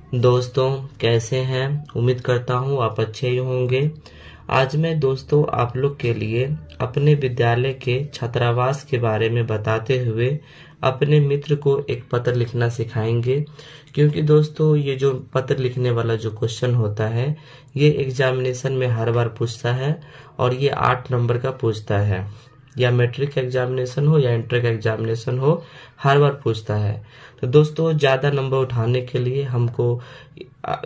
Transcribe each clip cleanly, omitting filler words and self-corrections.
दोस्तों कैसे हैं। उम्मीद करता हूँ आप अच्छे ही होंगे। आज मैं दोस्तों आप लोग के लिए अपने विद्यालय के छात्रावास के बारे में बताते हुए अपने मित्र को एक पत्र लिखना सिखाएंगे, क्योंकि दोस्तों ये जो पत्र लिखने वाला जो क्वेश्चन होता है ये एग्जामिनेशन में हर बार पूछता है और ये 8 नंबर का पूछता है, या मैट्रिक एग्जामिनेशन हो या इंटर का एग्जामिनेशन हो, हर बार पूछता है। तो दोस्तों ज्यादा नंबर उठाने के लिए हमको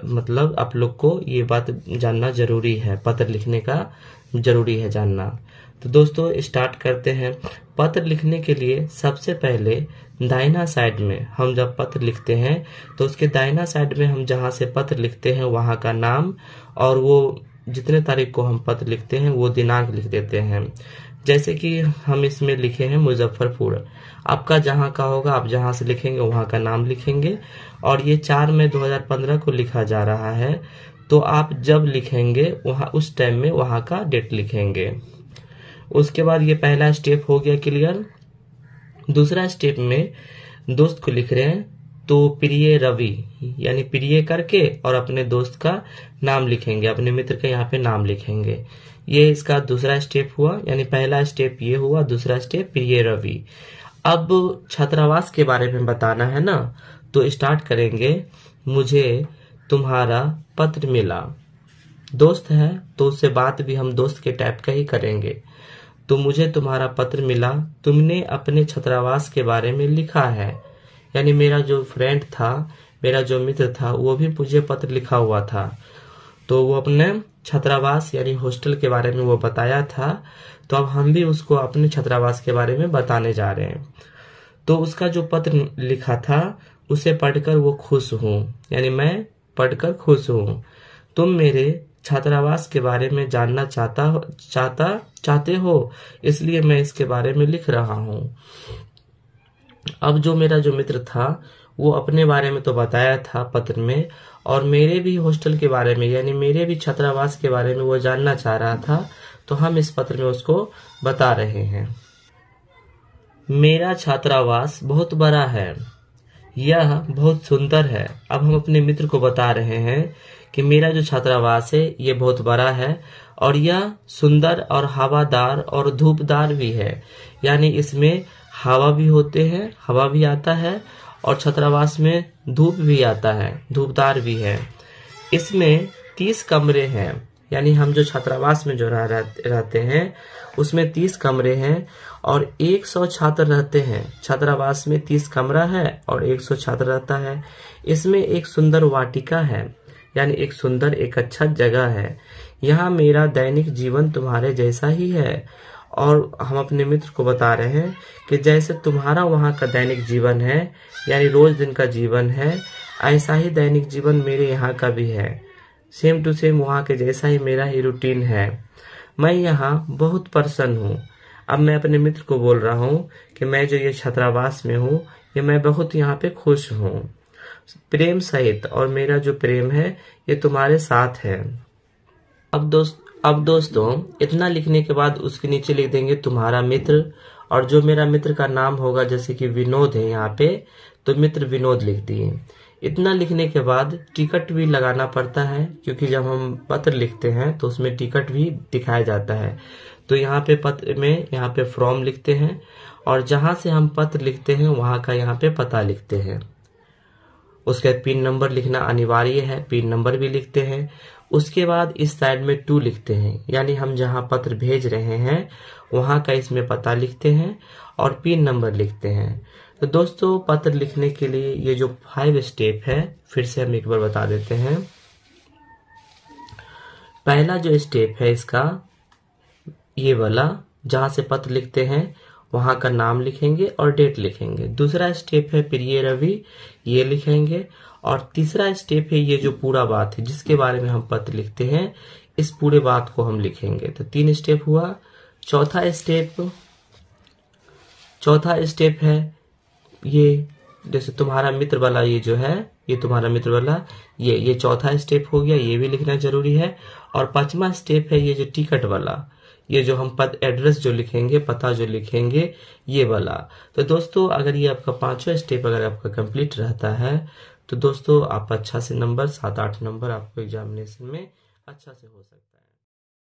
मतलब आप लोग को ये बात जानना जरूरी है, पत्र लिखने का जरूरी है जानना। तो दोस्तों स्टार्ट करते हैं। पत्र लिखने के लिए सबसे पहले दाहिना साइड में हम जब पत्र लिखते हैं तो उसके दाहिना साइड में हम जहां से पत्र लिखते हैं वहां का नाम और वो जितने तारीख को हम पत्र लिखते हैं वो दिनांक लिख देते हैं। जैसे कि हम इसमें लिखे हैं मुजफ्फरपुर, आपका जहां का होगा आप जहां से लिखेंगे वहां का नाम लिखेंगे। और ये 4 मई 2015 को लिखा जा रहा है, तो आप जब लिखेंगे वहां उस टाइम में वहां का डेट लिखेंगे। उसके बाद ये पहला स्टेप हो गया क्लियर। दूसरा स्टेप में दोस्त को लिख रहे हैं तो प्रिय रवि यानी प्रिय करके और अपने दोस्त का नाम लिखेंगे, अपने मित्र का यहाँ पे नाम लिखेंगे। ये इसका दूसरा स्टेप हुआ, यानी पहला स्टेप ये हुआ, दूसरा स्टेप प्रिय रवि। अब छात्रावास के बारे में बताना है ना, तो स्टार्ट करेंगे। मुझे तुम्हारा पत्र मिला, दोस्त है तो उससे बात भी हम दोस्त के टाइप का ही करेंगे। तो मुझे तुम्हारा पत्र मिला, तुमने अपने छात्रावास के बारे में लिखा है, यानी मेरा जो फ्रेंड था, मेरा जो मित्र था वो भी मुझे पत्र लिखा हुआ था, तो वो अपने छात्रावास यानी हॉस्टल के बारे में वो बताया था। तो अब हम भी उसको अपने छात्रावास के बारे में बताने जा रहे हैं। तो उसका जो पत्र लिखा था उसे पढ़कर वो खुश हूँ, यानी मैं पढ़कर खुश हूँ। तुम मेरे छात्रावास के बारे में जानना चाहते हो, इसलिए मैं इसके बारे में लिख रहा हूँ। अब जो मेरा जो मित्र था वो अपने बारे में तो बताया था पत्र में, और मेरे भी हॉस्टल के बारे में यानी मेरे भी छात्रावास के बारे में वो जानना चाह रहा था, तो हम इस पत्र में उसको बता रहे हैं। मेरा छात्रावास बहुत बड़ा है, यह बहुत सुंदर है। अब हम अपने मित्र को बता रहे हैं कि मेरा जो छात्रावास है ये बहुत बड़ा है और यह सुंदर और हवादार और धूपदार भी है, यानी इसमें हवा भी होते हैं, हवा भी आता है और छात्रावास में धूप भी आता है, धूपदार भी है। इसमें 30 कमरे हैं, यानी हम जो छात्रावास में जो रहते हैं उसमें 30 कमरे हैं और 100 छात्र रहते हैं। छात्रावास में 30 कमरा है और 100 छात्र रहता है। इसमें एक सुंदर वाटिका है, यानी एक सुंदर एक अच्छा जगह है। यहाँ मेरा दैनिक जीवन तुम्हारे जैसा ही है। और हम अपने मित्र को बता रहे हैं कि जैसे तुम्हारा वहाँ का दैनिक जीवन है, यानी रोज दिन का जीवन है, ऐसा ही दैनिक जीवन मेरे यहाँ का भी है। सेम टू सेम वहाँ के जैसा ही मेरा ही रूटीन है। मैं यहाँ बहुत प्रसन्न हूँ। अब मैं अपने मित्र को बोल रहा हूँ कि मैं जो ये छात्रावास में हूँ ये मैं बहुत यहाँ पे खुश हूँ, प्रेम सहित, और मेरा जो प्रेम है ये तुम्हारे साथ है। अब दोस्तों इतना लिखने के बाद उसके नीचे लिख देंगे तुम्हारा मित्र, और जो मेरा मित्र का नाम होगा जैसे कि विनोद है यहाँ पे, तो मित्र विनोद लिख दिए। इतना लिखने के बाद टिकट भी लगाना पड़ता है, क्योंकि जब हम पत्र लिखते हैं तो उसमें टिकट भी दिखाया जाता है। तो यहाँ पे पत्र में यहाँ पे फ्रॉम लिखते हैं और जहां से हम पत्र लिखते हैं वहां का यहाँ पे पता लिखते हैं। उसके बाद पिन नंबर लिखना अनिवार्य है, पिन नंबर भी लिखते हैं। उसके बाद इस साइड में 2 लिखते हैं, यानी हम जहां पत्र भेज रहे हैं वहां का इसमें पता लिखते हैं और पिन नंबर लिखते हैं। तो दोस्तों पत्र लिखने के लिए ये जो 5 स्टेप है फिर से हम एक बार बता देते हैं। पहला जो स्टेप है इसका ये वाला, जहां से पत्र लिखते हैं वहां का नाम लिखेंगे और डेट लिखेंगे। दूसरा स्टेप है प्रिय रवि, ये लिखेंगे। और तीसरा स्टेप है ये जो पूरा बात है जिसके बारे में हम पत्र लिखते हैं, इस पूरे बात को हम लिखेंगे। तो 3 स्टेप हुआ। चौथा स्टेप है ये, जैसे तुम्हारा मित्र वाला ये जो है, ये तुम्हारा मित्र वाला ये चौथा स्टेप हो गया, ये भी लिखना जरूरी है। और 5वां स्टेप है ये जो टिकट वाला, ये जो हम एड्रेस जो लिखेंगे, पता जो लिखेंगे, ये वाला। तो दोस्तों अगर ये आपका 5वां स्टेप अगर आपका कंप्लीट रहता है तो दोस्तों आप अच्छा से नंबर 7-8 नंबर आपको एग्जामिनेशन में अच्छा से हो सकता है।